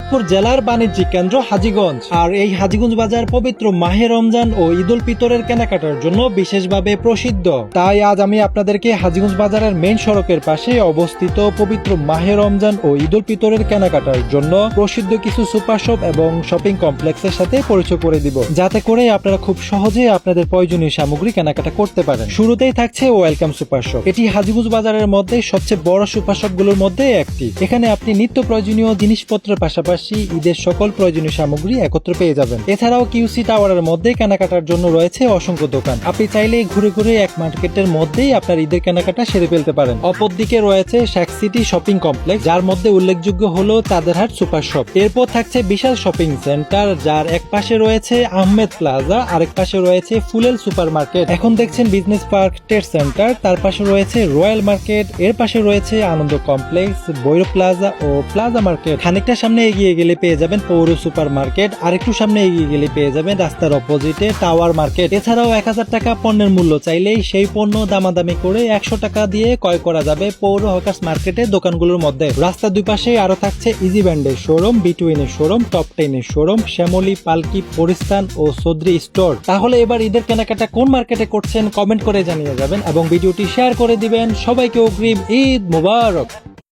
চাঁদপুর জেলার বাণিজ্যিক কেন্দ্র হাজীগঞ্জ। আর এই হাজীগঞ্জ বাজার পবিত্র মাহে রমজান ও ঈদ উল ফিতরের কেনাকাটার জন্য বিশেষভাবে প্রসিদ্ধ। তাই আজ আমি আপনাদেরকে হাজীগঞ্জ বাজারের মেইন সড়কের পাশে অবস্থিত পবিত্র মাহে রমজান ও ঈদ উল ফিতরের কেনাকাটার জন্য প্রসিদ্ধ কিছু সুপার শপ এবং শপিং কমপ্লেক্সের সাথে পরিচয় করে দিব, যাতে করে আপনারা খুব সহজে আপনাদের প্রয়োজনীয় সামগ্রী কেনাকাটা করতে পারেন। শুরুতেই থাকছে ওয়েলকাম সুপার শপ। এটি হাজীগঞ্জ বাজারের মধ্যে সবচেয়ে বড় সুপার শপ গুলোর মধ্যে একটি। এখানে আপনি নিত্য প্রয়োজনীয় জিনিসপত্রের পাশাপাশি ঈদের সকল প্রয়োজনীয় সামগ্রী একত্র পেয়ে যাবেন। এছাড়াও কিউসি টাওয়ারের মধ্যে কেনাকাটার জন্য রয়েছে অসংখ্য দোকান। আপনি চাইলে ঘুরে ঘুরে এক মার্কেটের মধ্যেই আপনার ঈদের কেনাকাটা সেরে ফেলতে পারেন। অপরদিকে রয়েছে শেখ সিটি শপিং কমপ্লেক্স, যার মধ্যে উল্লেখযোগ্য হলো তাদেরহাট সুপার শপ। এরপর থাকছে বিশাল শপিং সেন্টার, যার এক পাশে রয়েছে আহমেদ প্লাজা, আরেক পাশে রয়েছে ফুলেল সুপার মার্কেট। এখন দেখছেন বিজনেস পার্ক ট্রেড সেন্টার, তার পাশে রয়েছে রয়্যাল মার্কেট, এর পাশে রয়েছে আনন্দ কমপ্লেক্স, বৈরব প্লাজা ও প্লাজা মার্কেট। খানিকটা সামনে এগিয়ে গেলে পেয়ে যাবেন পৌর সুপার মার্কেট, আরেকটু সামনে এগিয়ে গেলে পেয়ে যাবেন রাস্তার অপোজিটে টাওয়ার মার্কেট। এছাড়াও 1000 টাকা পণ্যের মূল্য চাইলেই সেই পণ্য দামাদামি করে 100 টাকা দিয়ে ক্রয় করা যাবে পৌর হকার্স মার্কেটের দোকানগুলোর মধ্যে। রাস্তার দুই পাশে আরো থাকছে ইজি ব্যান্ডের শোরুম, বিটুইনের শোরুম, টপ 10 এর শোরুম, শ্যামলী, পালকি, পরিস্তান ও সদরি স্টোর। তাহলে এবার ঈদের কেনাকাটা কোন মার্কেটে করছেন কমেন্ট করে জানিয়ে যাবেন এবং ভিডিওটি শেয়ার করে দিবেন। সবাইকে অগ্রিম ঈদ মোবারক।